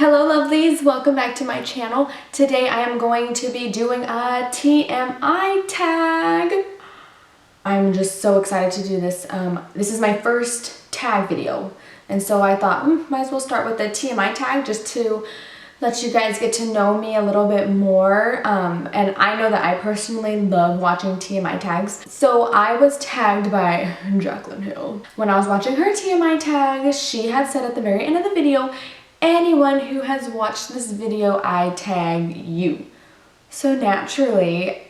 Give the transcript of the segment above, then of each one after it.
Hello lovelies, welcome back to my channel. Today I am going to be doing a TMI tag. I'm just so excited to do this. This is my first tag video, and so I thought might as well start with the TMI tag just to let you guys get to know me a little bit more. And I know that I personally love watching TMI tags. So I was tagged by Jaclyn Hill. When I was watching her TMI tag, she had said at the very end of the video, anyone who has watched this video, I tag you. So naturally,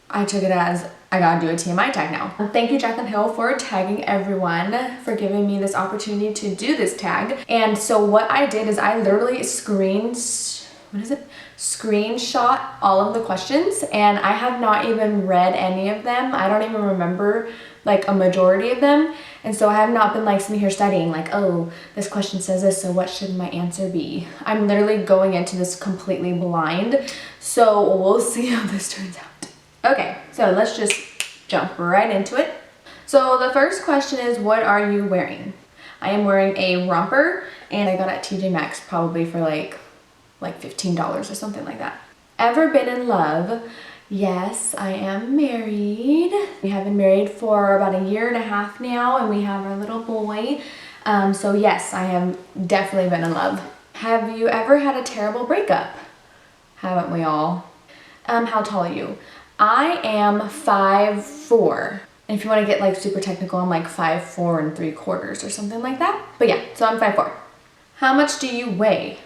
I took it as I gotta do a TMI tag now. Thank you, Jaclyn Hill, for tagging everyone, for giving me this opportunity to do this tag. And so what I did is I literally screenshot all of the questions, and I have not even read any of them. I don't even remember like a majority of them. And so I have not been like sitting here studying like, oh, this question says this, so what should my answer be? I'm literally going into this completely blind. So we'll see how this turns out. Okay, so let's just jump right into it. So the first question is, what are you wearing? I am wearing a romper, and I got it at TJ Maxx probably for like $15 or something like that. Ever been in love? Yes, I am married. We have been married for about 1.5 years now, and we have our little boy. So yes, I have definitely been in love. Have you ever had a terrible breakup? Haven't we all? How tall are you? I am 5'4". And if you want to get like super technical, I'm like 5'4 3/4" or something like that. But yeah, so I'm 5'4". How much do you weigh?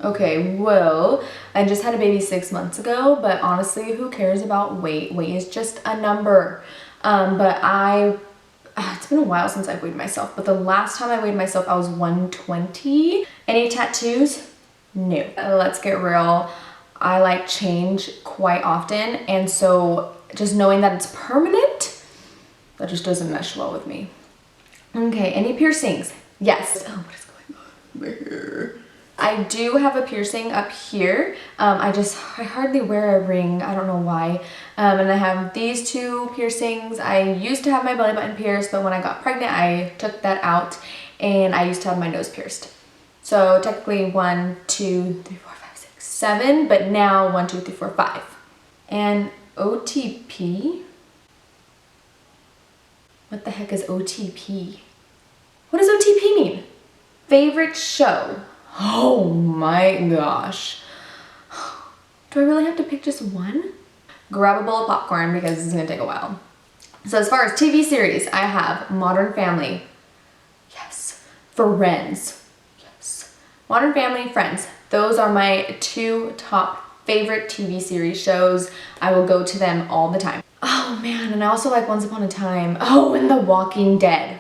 Okay, well, I just had a baby 6 months ago, but honestly, who cares about weight? Weight is just a number. It's been a while since I've weighed myself, but the last time I weighed myself, I was 120. Any tattoos? No. Let's get real. I like change quite often, and so just knowing that it's permanent, that just doesn't mesh well with me. Okay, any piercings? Yes. Oh, what is going on over here? I do have a piercing up here. I hardly wear a ring. I don't know why. And I have these 2 piercings. I used to have my belly button pierced, but when I got pregnant, I took that out, and I used to have my nose pierced. So technically 1, 2, 3, 4, 5, 6, 7, but now 1, 2, 3, 4, 5. And OTP? What the heck is OTP? What does OTP mean? Favorite show? Oh my gosh. Do I really have to pick just one? Grab a bowl of popcorn because this is gonna take a while. So as far as TV series, I have Modern Family. Yes. Friends. Yes. Modern Family, Friends. Those are my 2 top favorite TV series shows. I will go to them all the time. Oh man, and I also like Once Upon a Time. Oh, and The Walking Dead.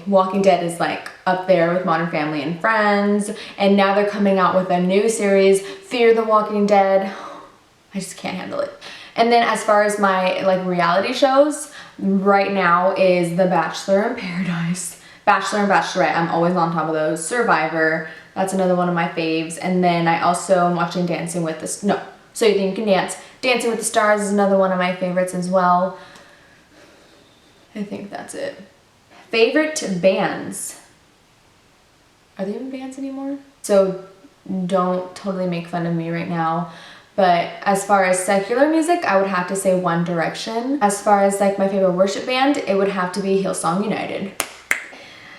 Walking Dead is like up there with Modern Family and Friends, and now they're coming out with a new series, Fear the Walking Dead. I just can't handle it. And then as far as my like reality shows, right now is The Bachelor in Paradise, Bachelor and Bachelorette. I'm always on top of those. Survivor, that's another one of my faves. And then I also am watching Dancing with the So You Think You Can Dance. Dancing with the Stars is another one of my favorites as well. I think that's it. Favorite bands. Are they even bands anymore? So don't totally make fun of me right now. But as far as secular music, I would have to say One Direction. As far as like my favorite worship band, it would have to be Hillsong United.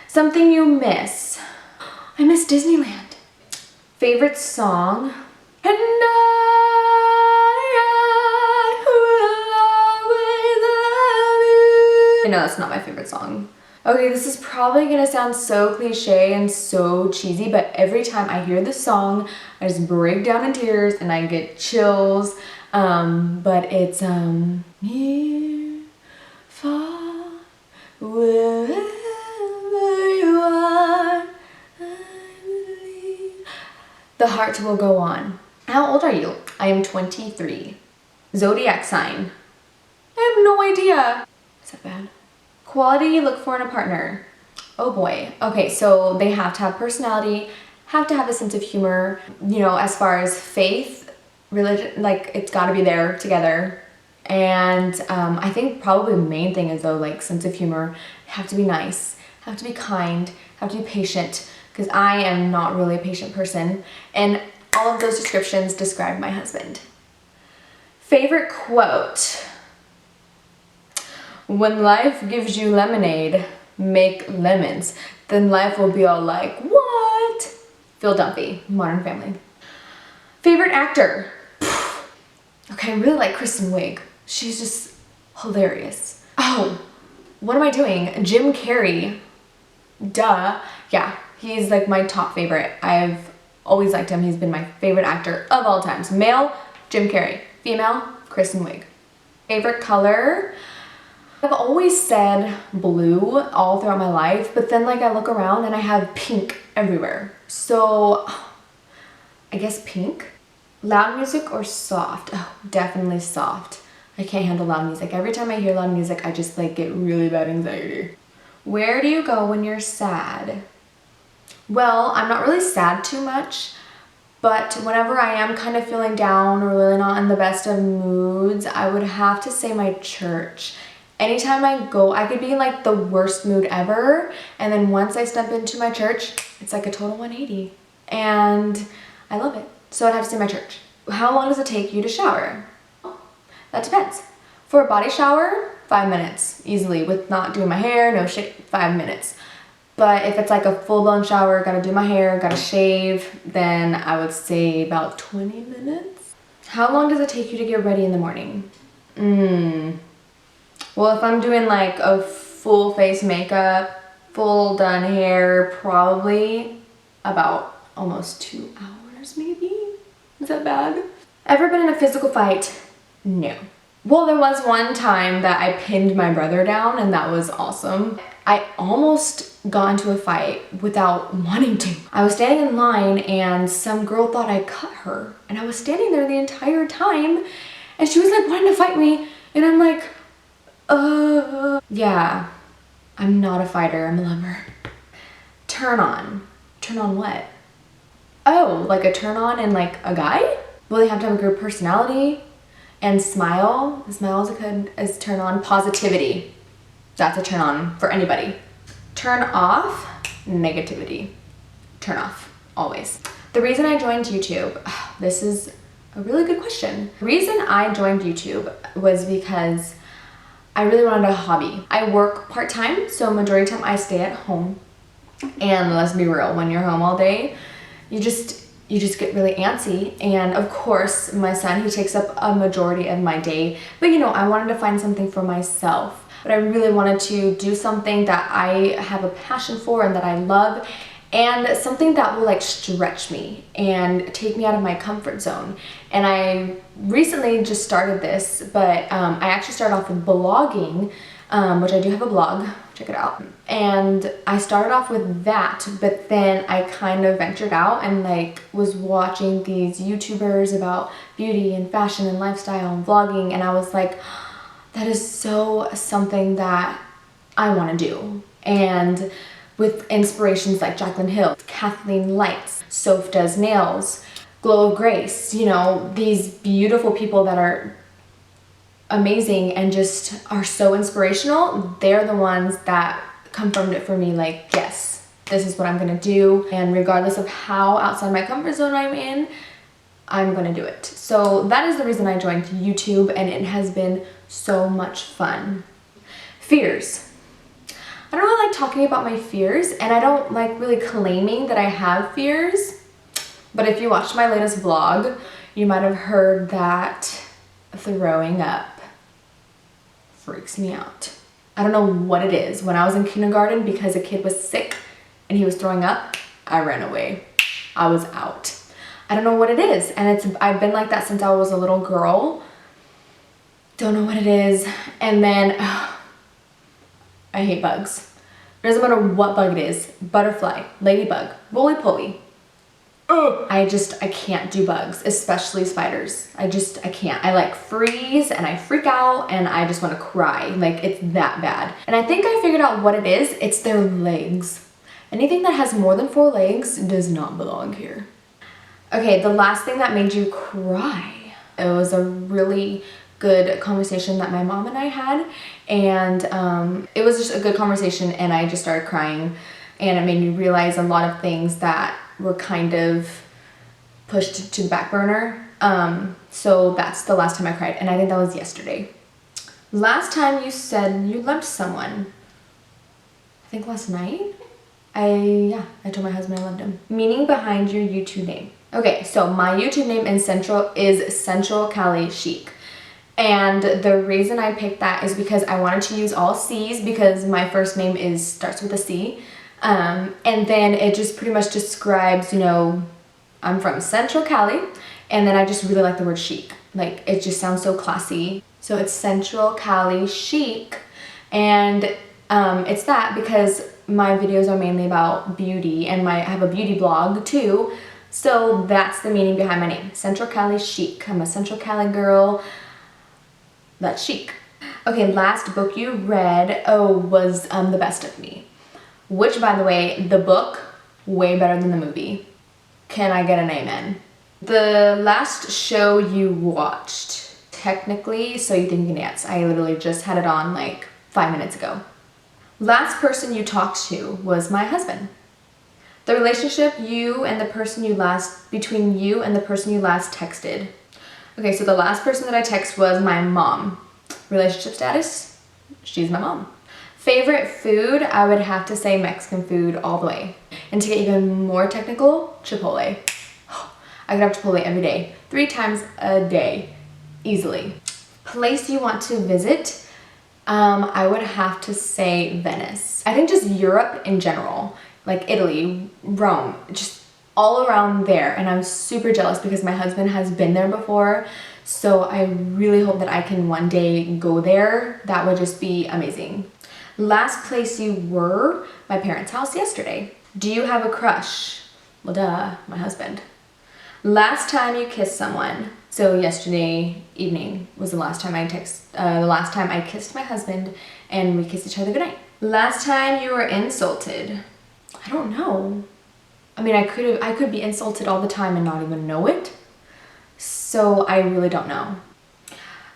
Something you miss. I miss Disneyland. Favorite song. And I know that's not my favorite song. Okay, this is probably gonna sound so cliche and so cheesy, but every time I hear this song, I just break down in tears and I get chills. But it's near, far, wherever you are, I believe the heart will go on. How old are you? I am 23. Zodiac sign. I have no idea. Is that bad? Quality you look for in a partner. Oh boy. Okay, so they have to have personality, have to have a sense of humor. You know, as far as faith, religion, like it's gotta be there together. And I think probably the main thing is though, like sense of humor, have to be nice, have to be kind, have to be patient, because I am not really a patient person, and all of those descriptions describe my husband. Favorite quote: when life gives you lemonade, make lemons. Then life will be all like, what? Phil Dunphy, Modern Family. Favorite actor? Okay, I really like Kristen Wiig. She's just hilarious. Oh, what am I doing? Jim Carrey. Duh. Yeah, he's like my top favorite. I've always liked him. He's been my favorite actor of all times. Male, Jim Carrey. Female, Kristen Wiig. Favorite color? I've always said blue all throughout my life, but then like I look around and I have pink everywhere. So I guess pink. Loud music or soft? Oh, definitely soft. I can't handle loud music. Every time I hear loud music, I just like get really bad anxiety. Where do you go when you're sad? Well, I'm not really sad too much, but whenever I am kind of feeling down or really not in the best of moods, I would have to say my church. Anytime I go, I could be in like the worst mood ever, and then once I step into my church, it's like a total 180, and I love it. So I'd have to say my church. How long does it take you to shower? That depends. For a body shower, 5 minutes, easily, with not doing my hair, no shit, 5 minutes. But if it's like a full-blown shower, gotta do my hair, gotta shave, then I would say about 20 minutes. How long does it take you to get ready in the morning? Well, if I'm doing like a full face makeup, full done hair, probably about almost 2 hours maybe. Is that bad? Ever been in a physical fight? No. Well, there was one time that I pinned my brother down, and that was awesome. I almost got into a fight without wanting to. I was standing in line and some girl thought I cut her, and I was standing there the entire time, and she was like wanting to fight me, and I'm like, yeah, I'm not a fighter, I'm a lover. Turn on. Turn on what? Oh, like a turn on in like a guy? Well, they have to have a good personality and smile. Smile is a good as turn on. Positivity. That's a turn on for anybody. Turn off, negativity. Turn off, always. The reason I joined YouTube, this is a really good question. The reason I joined YouTube was because I really wanted a hobby. I work part-time, so majority of the time I stay at home. And let's be real, when you're home all day, you just get really antsy. And of course, my son, he takes up a majority of my day. But you know, I wanted to find something for myself. But I really wanted to do something that I have a passion for and that I love, and something that will like stretch me and take me out of my comfort zone. And I recently just started this, but I actually started off with blogging, which I do have a blog, check it out. And I started off with that, but then I kind of ventured out and like was watching these YouTubers about beauty and fashion and lifestyle and vlogging, and I was like, that is so something that I want to do. And with inspirations like Jaclyn Hill, Kathleen Lights, Soph Does Nails, Glow of Grace, you know, these beautiful people that are amazing and just are so inspirational, they're the ones that confirmed it for me, like, yes, this is what I'm gonna do, and regardless of how outside my comfort zone I'm in, I'm gonna do it. So that is the reason I joined YouTube, and it has been so much fun. Fears. I don't really like talking about my fears, and I don't like really claiming that I have fears, but if you watched my latest vlog, you might have heard that throwing up freaks me out. I don't know what it is. When I was in kindergarten, because a kid was sick and he was throwing up, I ran away. I was out. I don't know what it is, and I've been like that since I was a little girl. Don't know what it is. And then I hate bugs. It doesn't matter what bug it is. Butterfly, ladybug, roly-poly. I can't do bugs, especially spiders. I can't. I like freeze and I freak out and I just want to cry. Like, it's that bad. And I think I figured out what it is. It's their legs. Anything that has more than 4 legs does not belong here. Okay, the last thing that made you cry. It was a really good conversation that my mom and I had, and it was just a good conversation, and I just started crying, and it made me realize a lot of things that were kind of pushed to the back burner. So that's the last time I cried, and I think that was yesterday. Last time you said you loved someone, I think last night. I told my husband I loved him. Meaning behind your YouTube name. Okay, so my YouTube name is Central Cali Chic. And the reason I picked that is because I wanted to use all C's because my first name starts with a C. And then it just pretty much describes, you know, I'm from Central Cali, and then I just really like the word chic. Like, it just sounds so classy. So it's Central Cali Chic, and it's that because my videos are mainly about beauty, and I have a beauty blog too. So that's the meaning behind my name, Central Cali Chic. I'm a Central Cali girl. That's chic. Okay, last book you read, was The Best of Me. Which, by the way, the book, way better than the movie. Can I get an amen? The last show you watched, technically, So You Think You Can Dance. I literally just had it on like 5 minutes ago. Last person you talked to was my husband. The relationship between you and the person you last texted. Okay, so the last person that I texted was my mom. Relationship status, she's my mom. Favorite food, I would have to say Mexican food all the way. And to get even more technical, Chipotle. I could have Chipotle every day, 3 times a day, easily. Place you want to visit, I would have to say Venice. I think just Europe in general, like Italy, Rome, just all around there. And I'm super jealous because my husband has been there before. So I really hope that I can one day go there. That would just be amazing. Last place you were, my parents' house yesterday. Do you have a crush? Well, duh, my husband. Last time you kissed someone. So yesterday evening was the last time I kissed my husband, and we kissed each other goodnight. Last time you were insulted. I don't know. I mean, I could be insulted all the time and not even know it. So I really don't know.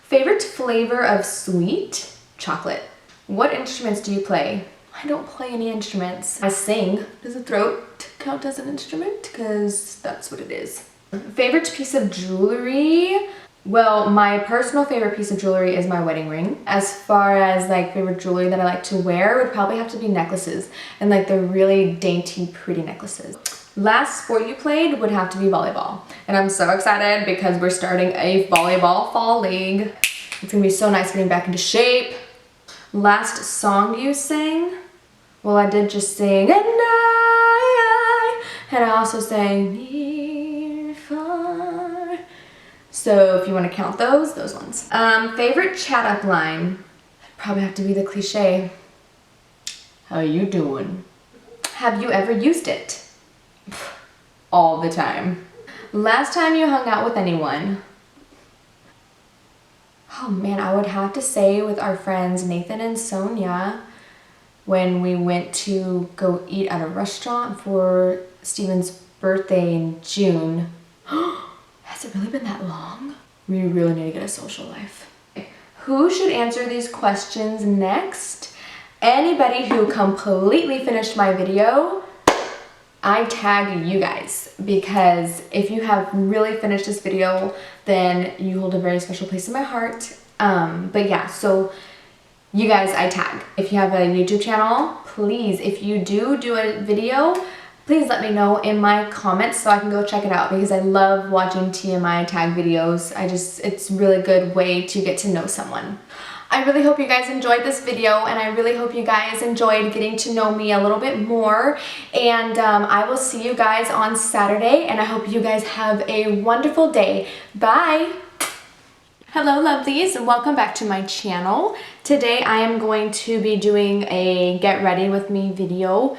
Favorite flavor of sweet? Chocolate. What instruments do you play? I don't play any instruments. I sing. Does the throat count as an instrument? Because that's what it is. Favorite piece of jewelry? Well, my personal favorite piece of jewelry is my wedding ring. As far as like favorite jewelry that I like to wear, would probably have to be necklaces, and like the really dainty, pretty necklaces. Last sport you played would have to be volleyball. And I'm so excited because we're starting a volleyball fall league. It's gonna be so nice getting back into shape. Last song you sang? Well, I did just sing, and I also sang near, far. So if you want to count those ones. Favorite chat up line? Probably have to be the cliche. How you doing? Have you ever used it? All the time. Last time you hung out with anyone? Oh man, I would have to say with our friends Nathan and Sonia, when we went to go eat at a restaurant for Steven's birthday in June. Has it really been that long? We really need to get a social life. Who should answer these questions next? Anybody who completely finished my video, I tag you guys, because if you have really finished this video, then you hold a very special place in my heart. But yeah, so you guys I tag. If you have a YouTube channel, please, if you do a video, please let me know in my comments so I can go check it out, because I love watching TMI tag videos. It's a really good way to get to know someone. I really hope you guys enjoyed this video, and I really hope you guys enjoyed getting to know me a little bit more. And I will see you guys on Saturday, and I hope you guys have a wonderful day. Bye! Hello lovelies, and welcome back to my channel. Today I am going to be doing a get ready with me video.